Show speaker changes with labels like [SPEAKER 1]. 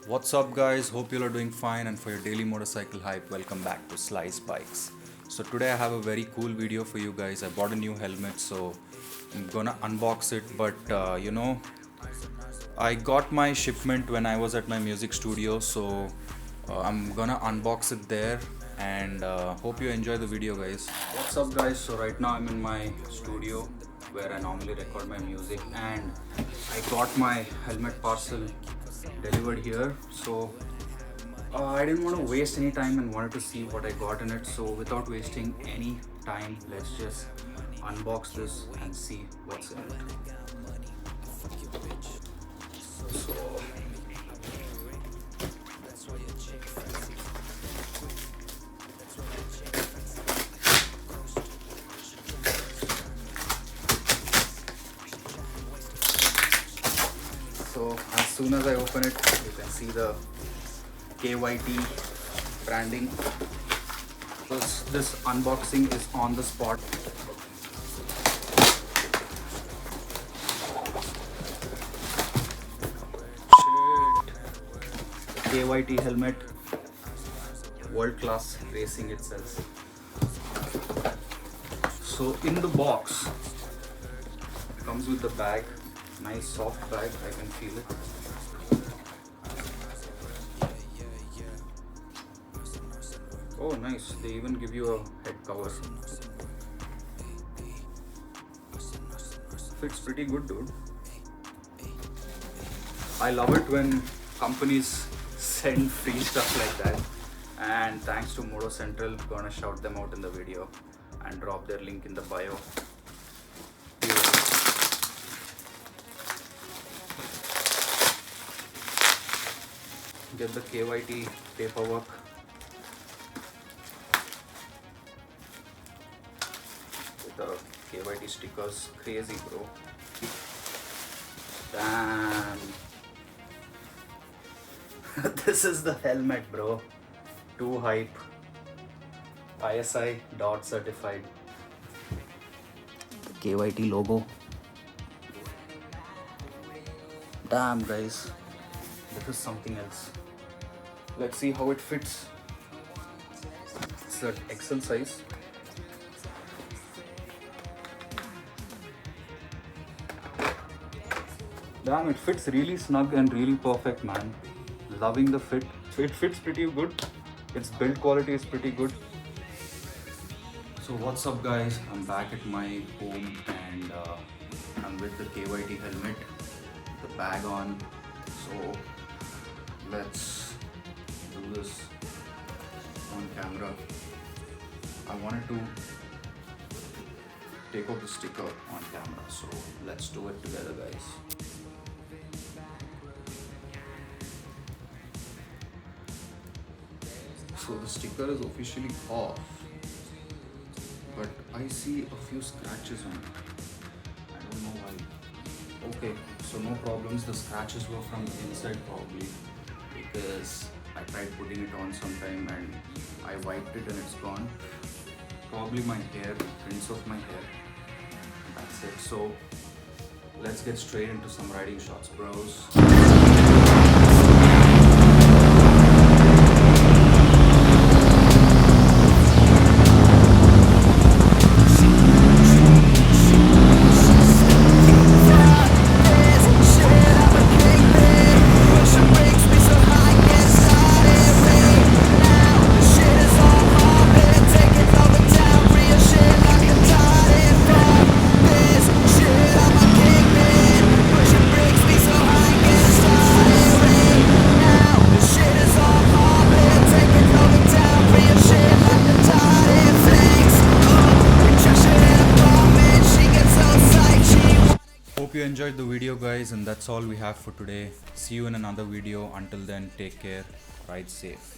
[SPEAKER 1] What's up guys, hope you are doing fine, and for your daily motorcycle hype, welcome back to Slice Bikes. So today I have a very cool video for you guys. I bought a new helmet, so I'm gonna unbox it, but I got my shipment when I was at my music studio, so I'm gonna unbox it there, and hope you enjoy the video guys. What's up guys, so right now I'm in my studio where I normally record my music, and I got my helmet parcel delivered here. So I didn't want to waste any time and wanted to see what I got in it. So without wasting any time, let's just unbox this and see what's in it. So as soon as I open it, you can see the KYT branding. This unboxing is on the spot. Shit. KYT helmet, world class racing itself. So in the box, it comes with the bag. Nice soft bag, I can feel it. Oh nice, they even give you a head cover. Fits pretty good, dude. I love it when companies send free stuff like that, and thanks to Moto Central, gonna shout them out in the video and drop their link in the bio. Get the KYT paperwork. With the KYT stickers. Crazy, bro. Damn. This is the helmet, bro. Too hype. ISI dot certified. The KYT logo. Damn, guys. This is something else. Let's see how it fits. It's an XL size. Damn, it fits really snug and really perfect, man. Loving the fit. It fits pretty good. Its build quality is pretty good. So what's up guys, I'm back at my home, and I'm with the KYT helmet, the bag on. So let's do this on camera. I wanted to take off the sticker on camera, so let's do it together guys. So the sticker is officially off, but I see a few scratches on it. I don't know why. Okay, so no problems. The scratches were from the inside probably, because I tried putting it on sometime and I wiped it and it's gone. Probably my hair, prints of my hair. That's it. So let's get straight into some riding shots, bros. Hope you enjoyed the video guys, and that's all we have for today. See you in another video. Until then, take care, ride safe.